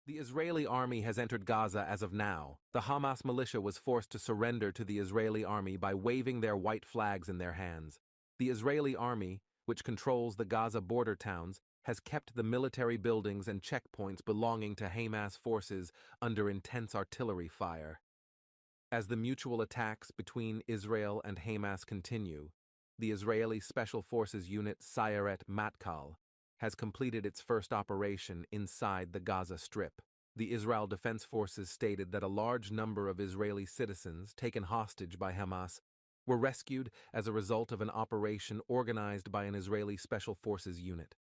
The Israeli army has entered Gaza as of now. The Hamas militia was forced to surrender to the Israeli army by waving their white flags in their hands. The Israeli army, which controls the Gaza border towns, has kept the military buildings and checkpoints belonging to Hamas forces under intense artillery fire. As the mutual attacks between Israel and Hamas continue, the Israeli Special Forces unit Sayeret Matkal has completed its first operation inside the Gaza Strip. The Israel Defense Forces stated that a large number of Israeli citizens taken hostage by Hamas were rescued as a result of an operation organized by an Israeli Special Forces unit.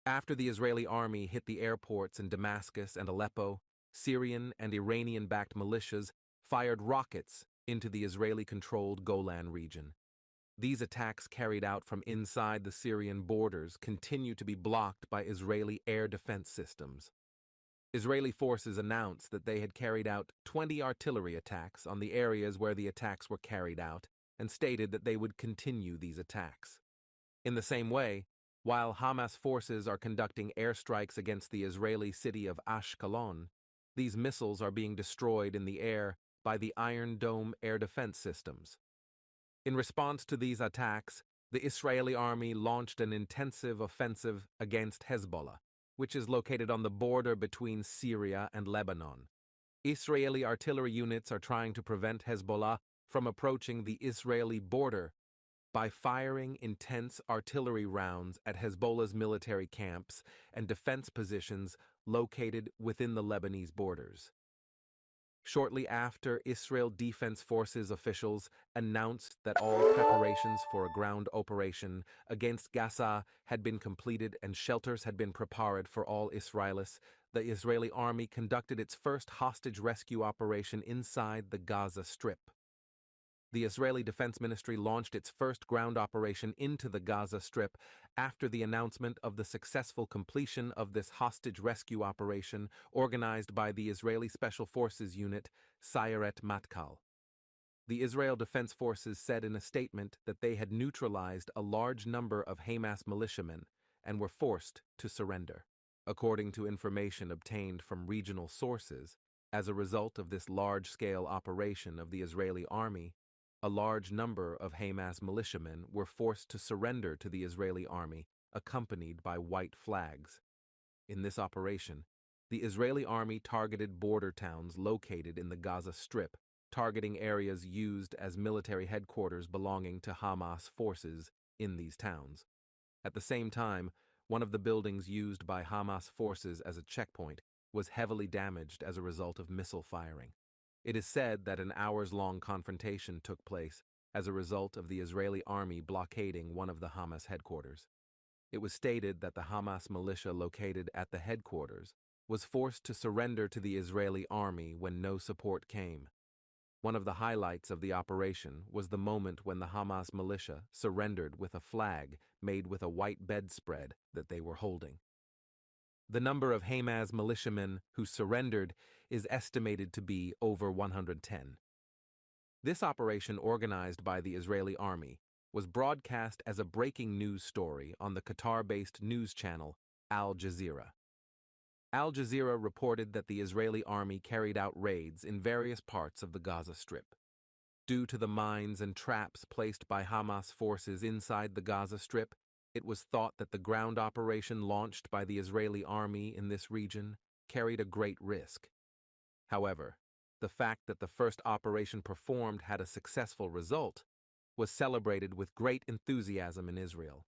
After the Israeli army hit the airports in Damascus and Aleppo, Syrian and Iranian-backed militias fired rockets into the Israeli-controlled Golan region. These attacks carried out from inside the Syrian borders continue to be blocked by Israeli air defense systems. Israeli forces announced that they had carried out 20 artillery attacks on the areas where the attacks were carried out and stated that they would continue these attacks. In the same way, while Hamas forces are conducting airstrikes against the Israeli city of Ashkelon, these missiles are being destroyed in the air by the Iron Dome air defense systems. In response to these attacks, the Israeli army launched an intensive offensive against Hezbollah, which is located on the border between Syria and Lebanon. Israeli artillery units are trying to prevent Hezbollah from approaching the Israeli border by firing intense artillery rounds at Hezbollah's military camps and defense positions located within the Lebanese borders. Shortly after, Israel Defense Forces officials announced that all preparations for a ground operation against Gaza had been completed and shelters had been prepared for all Israelis. The Israeli army conducted its first hostage rescue operation inside the Gaza Strip. The Israeli Defense Ministry launched its first ground operation into the Gaza Strip after the announcement of the successful completion of this hostage rescue operation organized by the Israeli Special Forces unit Sayeret Matkal. The Israel Defense Forces said in a statement that they had neutralized a large number of Hamas militiamen and were forced to surrender. According to information obtained from regional sources, as a result of this large-scale operation of the Israeli army, a large number of Hamas militiamen were forced to surrender to the Israeli army, accompanied by white flags. In this operation, the Israeli army targeted border towns located in the Gaza Strip, targeting areas used as military headquarters belonging to Hamas forces in these towns. At the same time, one of the buildings used by Hamas forces as a checkpoint was heavily damaged as a result of missile firing. It is said that an hours-long confrontation took place as a result of the Israeli army blockading one of the Hamas headquarters. It was stated that the Hamas militia located at the headquarters was forced to surrender to the Israeli army when no support came. One of the highlights of the operation was the moment when the Hamas militia surrendered with a flag made with a white bedspread that they were holding. The number of Hamas militiamen who surrendered is estimated to be over 110. This operation, organized by the Israeli army, was broadcast as a breaking news story on the Qatar-based news channel Al Jazeera. Al Jazeera reported that the Israeli army carried out raids in various parts of the Gaza Strip. Due to the mines and traps placed by Hamas forces inside the Gaza Strip, it was thought that the ground operation launched by the Israeli army in this region carried a great risk. However, the fact that the first operation performed had a successful result was celebrated with great enthusiasm in Israel.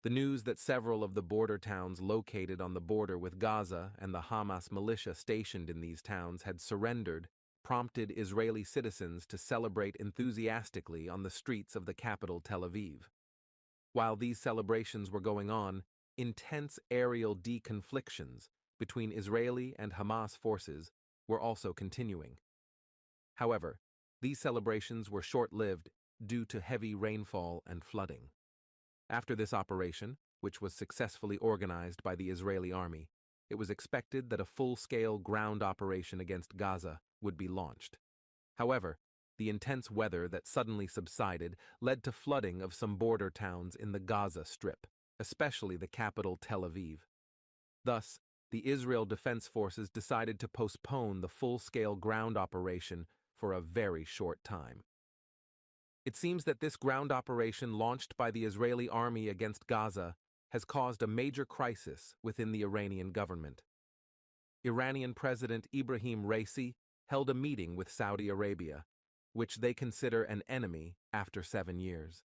The news that several of the border towns located on the border with Gaza and the Hamas militia stationed in these towns had surrendered prompted Israeli citizens to celebrate enthusiastically on the streets of the capital Tel Aviv. While these celebrations were going on, intense aerial deconflictions between Israeli and Hamas forces were also continuing. However, these celebrations were short-lived due to heavy rainfall and flooding. After this operation, which was successfully organized by the Israeli army, it was expected that a full-scale ground operation against Gaza would be launched. However, the intense weather that suddenly subsided led to flooding of some border towns in the Gaza Strip, especially the capital Tel Aviv. Thus, the Israel Defense Forces decided to postpone the full-scale ground operation for a very short time. It seems that this ground operation launched by the Israeli army against Gaza has caused a major crisis within the Iranian government. Iranian President Ibrahim Raisi held a meeting with Saudi Arabia, which they consider an enemy after 7 years.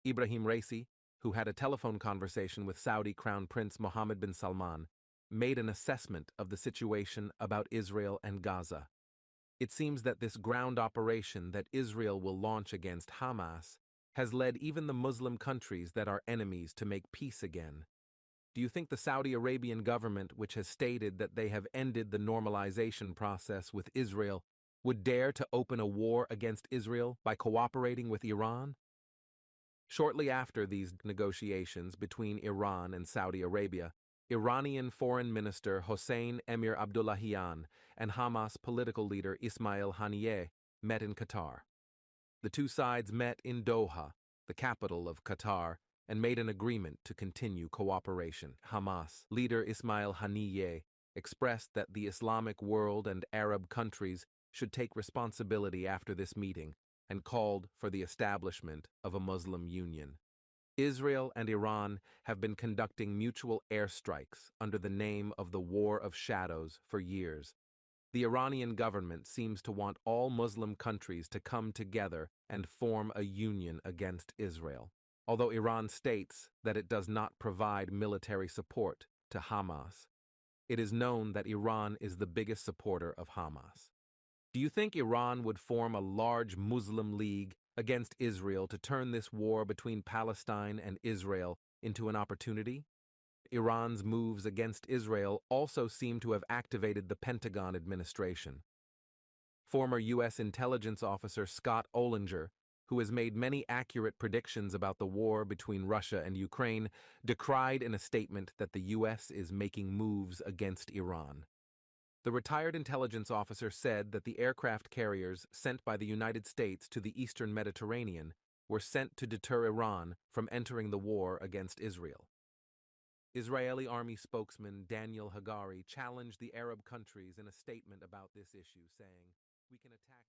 Ibrahim Raisi, who had a telephone conversation with Saudi Crown Prince Mohammed bin Salman, made an assessment of the situation about Israel and Gaza. It seems that this ground operation that Israel will launch against Hamas has led even the Muslim countries that are enemies to make peace again. Do you think the Saudi Arabian government, which has stated that they have ended the normalization process with Israel, would dare to open a war against Israel by cooperating with Iran? Shortly after these negotiations between Iran and Saudi Arabia, Iranian Foreign Minister Hossein Emir Abdullahian and Hamas political leader Ismail Haniyeh met in Qatar. The two sides met in Doha, the capital of Qatar, and made an agreement to continue cooperation. Hamas leader Ismail Haniyeh expressed that the Islamic world and Arab countries should take responsibility after this meeting and called for the establishment of a Muslim union. Israel and Iran have been conducting mutual airstrikes under the name of the War of Shadows for years. The Iranian government seems to want all Muslim countries to come together and form a union against Israel, although Iran states that it does not provide military support to Hamas. It is known that Iran is the biggest supporter of Hamas. Do you think Iran would form a large Muslim league against Israel to turn this war between Palestine and Israel into an opportunity? Iran's moves against Israel also seem to have activated the Pentagon administration. Former U.S. intelligence officer Scott Olinger, who has made many accurate predictions about the war between Russia and Ukraine, decried in a statement that the U.S. is making moves against Iran. The retired intelligence officer said that the aircraft carriers sent by the United States to the eastern Mediterranean were sent to deter Iran from entering the war against Israel. Israeli army spokesman Daniel Hagari challenged the Arab countries in a statement about this issue, saying, "We can attack